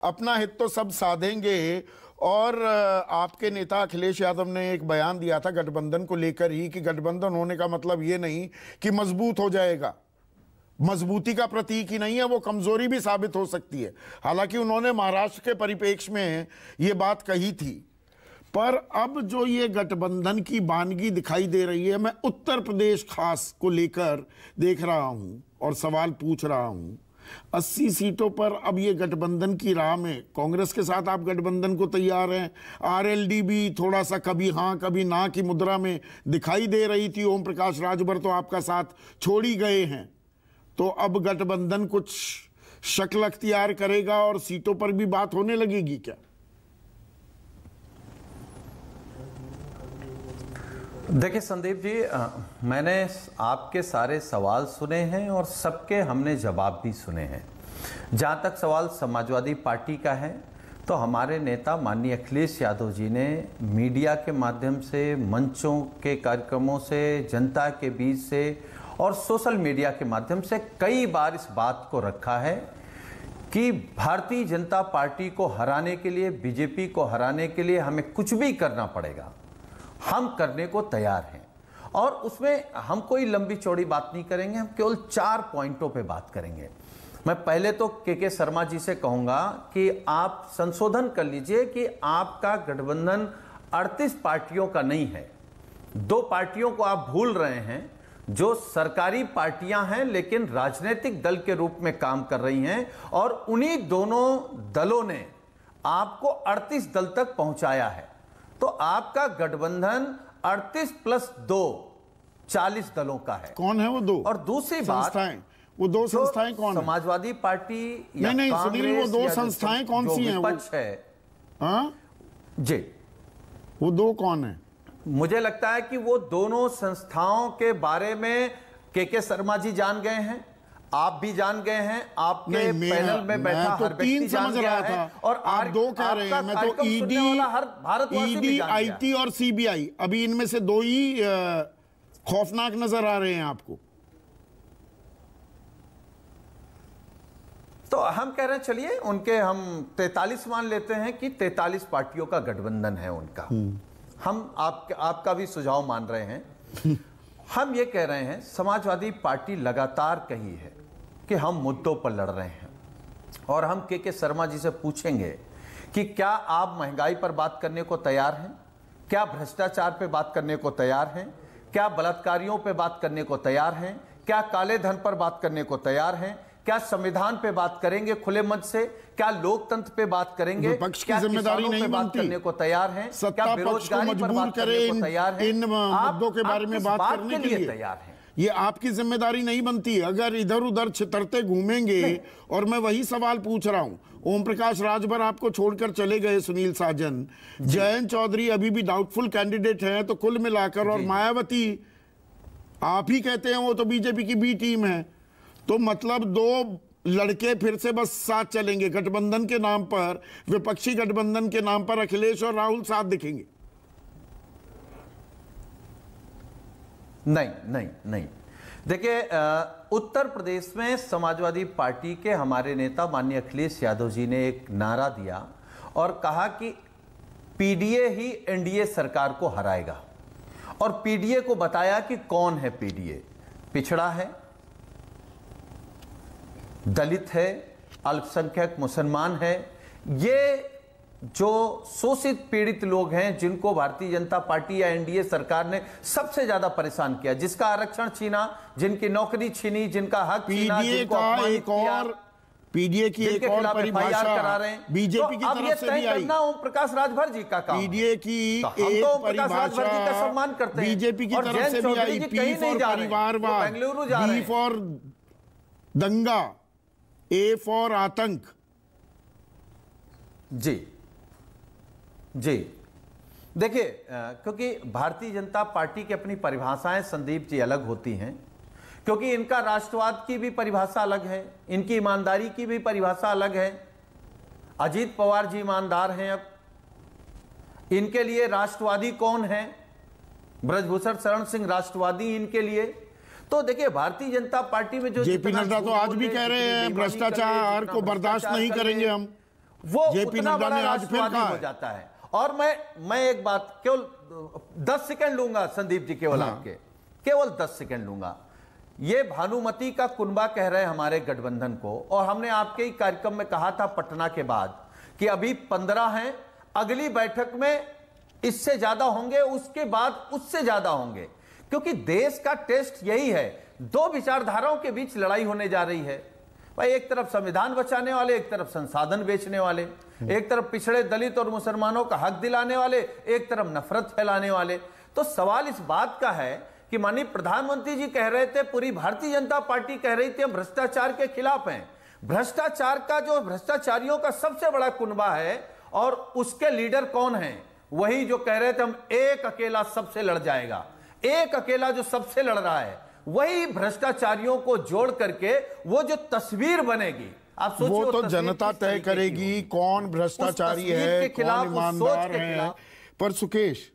अपना हित तो सब साधेंगे। और आपके नेता अखिलेश यादव ने एक बयान दिया था गठबंधन को लेकर ही कि गठबंधन होने का मतलब ये नहीं कि मजबूत हो जाएगा, मजबूती का प्रतीक ही नहीं है, वो कमजोरी भी साबित हो सकती है। हालांकि उन्होंने महाराष्ट्र के परिप्रेक्ष्य में ये बात कही थी। पर अब जो ये गठबंधन की वानगी दिखाई दे रही है, मैं उत्तर प्रदेश खास को लेकर देख रहा हूं और सवाल पूछ रहा हूं। 80 सीटों पर अब ये गठबंधन की राह में कांग्रेस के साथ आप गठबंधन को तैयार हैं। आरएलडी भी थोड़ा सा कभी हां कभी ना की मुद्रा में दिखाई दे रही थी। ओम प्रकाश राजभर तो आपका साथ छोड़ ही गए हैं। तो अब गठबंधन कुछ शक्ल अख्तियार करेगा और सीटों पर भी बात होने लगेगी क्या? देखिए संदीप जी, मैंने आपके सारे सवाल सुने हैं और सबके हमने जवाब भी सुने हैं। जहाँ तक सवाल समाजवादी पार्टी का है, तो हमारे नेता माननीय अखिलेश यादव जी ने मीडिया के माध्यम से, मंचों के कार्यक्रमों से, जनता के बीच से और सोशल मीडिया के माध्यम से कई बार इस बात को रखा है कि भारतीय जनता पार्टी को हराने के लिए, बीजेपी को हराने के लिए हमें कुछ भी करना पड़ेगा, हम करने को तैयार हैं। और उसमें हम कोई लंबी चौड़ी बात नहीं करेंगे, हम केवल 4 पॉइंटों पे बात करेंगे। मैं पहले तो के शर्मा जी से कहूंगा कि आप संशोधन कर लीजिए कि आपका गठबंधन 38 पार्टियों का नहीं है। 2 पार्टियों को आप भूल रहे हैं जो सरकारी पार्टियां हैं लेकिन राजनीतिक दल के रूप में काम कर रही हैं, और उन्हीं दोनों दलों ने आपको 38 दल तक पहुंचाया है। तो आपका गठबंधन 38 + 2 40 दलों का है। कौन है वो 2? और दूसरी बात, वो 2 संस्थाएं कौन है? समाजवादी पार्टी या नहीं सुनील, वो 2 या संस्थाएं कौन सी हैं? विपक्ष है। हाँ जी, वो 2 कौन है? मुझे लगता है कि वो दोनों संस्थाओं के बारे में के शर्मा जी जान गए हैं, आप भी जान गए हैं, आपके पैनल में बैठा तो हर व्यक्ति जान गया है, और आप 2 कह रहे हैं। मैं तो ईडी, आईटी और सीबीआई, अभी इनमें से 2 ही खौफनाक नजर आ रहे हैं आपको। तो हम कह रहे हैं चलिए उनके हम 43 मान लेते हैं कि 43 पार्टियों का गठबंधन है उनका। हम आपका भी सुझाव मान रहे हैं। हम ये कह रहे हैं, समाजवादी पार्टी लगातार कही है कि हम मुद्दों पर लड़ रहे हैं, और हम के शर्मा जी से पूछेंगे कि क्या आप महंगाई पर बात करने को तैयार हैं? क्या भ्रष्टाचार पे बात करने को तैयार हैं? क्या बलात्कारियों पे बात करने को तैयार हैं? क्या काले धन पर बात करने को तैयार हैं? क्या संविधान पे बात करेंगे खुले मंच से? क्या लोकतंत्र पे बात करेंगे? विपक्ष की जिम्मेदारी नहीं बात करने को तैयार हैं? क्या बेरोजगारी पर बात करने को तैयार हैं? इन मुद्दों के बारे में बात करने के लिए तैयार हैं? ये आपकी जिम्मेदारी नहीं बनती अगर इधर उधर छितरते घूमेंगे। और मैं वही सवाल पूछ रहा हूं। ओम प्रकाश राजभर आपको छोड़कर चले गए, सुनील साजन, जयंत चौधरी अभी भी डाउटफुल कैंडिडेट हैं, तो कुल मिलाकर, और मायावती आप ही कहते हैं वो तो बीजेपी की बी टीम है, तो मतलब 2 लड़के फिर से बस साथ चलेंगे गठबंधन के नाम पर, विपक्षी गठबंधन के नाम पर अखिलेश और राहुल साथ दिखेंगे। नहीं। देखिए, उत्तर प्रदेश में समाजवादी पार्टी के हमारे नेता माननीय अखिलेश यादव जी ने एक नारा दिया और कहा कि पीडीए ही एनडीए सरकार को हराएगा। और पीडीए को बताया कि कौन है पीडीए। पिछड़ा है, दलित है, अल्पसंख्यक मुसलमान है, ये जो शोषित पीड़ित लोग हैं जिनको भारतीय जनता पार्टी या एनडीए सरकार ने सबसे ज्यादा परेशान किया, जिसका आरक्षण छीना, जिनकी नौकरी छीनी, जिनका हक छीना, जिनको अपमानित किया, पीडीए की एक और परिभाषा करा रहे हैं बीजेपी की तरफ से भी आई। ओम प्रकाश राजभर जी का काम, पीडीए की एक परिभाषा सम्मान करते हैं, बीजेपी की तरफ से भी आई। पी फॉर परिवारवाद, बी फॉर दंगा, ए फॉर आतंक। जी देखिए, क्योंकि भारतीय जनता पार्टी की अपनी परिभाषाएं संदीप जी अलग होती हैं, क्योंकि इनका राष्ट्रवाद की भी परिभाषा अलग है, इनकी ईमानदारी की भी परिभाषा अलग है। अजीत पवार जी ईमानदार हैं, अब इनके लिए राष्ट्रवादी कौन है? ब्रजभूषण शरण सिंह राष्ट्रवादी इनके लिए। तो देखिए, भारतीय जनता पार्टी में जो जेपी नड्डा तो आज भी कह रहे हैं भ्रष्टाचार को बर्दाश्त नहीं करेंगे हम। वो जेपी उतना नड्डा बड़ा ने आज फिर राष्ट्रवादी कहा हो है। जाता है। और मैं एक बात केवल 10 सेकंड लूंगा संदीप जी, केवल आपके, केवल 10 सेकंड लूंगा। ये भानुमति का कुनबा कह रहे हैं हमारे गठबंधन को, और हमने आपके ही कार्यक्रम में कहा था पटना के बाद कि अभी 15 हैं, अगली बैठक में इससे ज्यादा होंगे, उसके बाद उससे ज्यादा होंगे, क्योंकि देश का टेस्ट यही है। दो विचारधाराओं के बीच लड़ाई होने जा रही है भाई, एक तरफ संविधान बचाने वाले, एक तरफ संसाधन बेचने वाले, एक तरफ पिछड़े दलित और मुसलमानों का हक दिलाने वाले, एक तरफ नफरत फैलाने वाले। तो सवाल इस बात का है कि माननीय प्रधानमंत्री जी कह रहे थे, पूरी भारतीय जनता पार्टी कह रही थी हम भ्रष्टाचार के खिलाफ हैं। भ्रष्टाचार का जो भ्रष्टाचारियों का सबसे बड़ा कुनबा है और उसके लीडर कौन है, वही जो कह रहे थे हम एक अकेला सबसे लड़ जाएगा, एक अकेला जो सबसे लड़ रहा है, वही भ्रष्टाचारियों को जोड़ करके वो जो तस्वीर बनेगी, आप सोचिए वो तो जनता तय करेगी कौन भ्रष्टाचारी है, कौन ईमानदार है। पर सुकेश,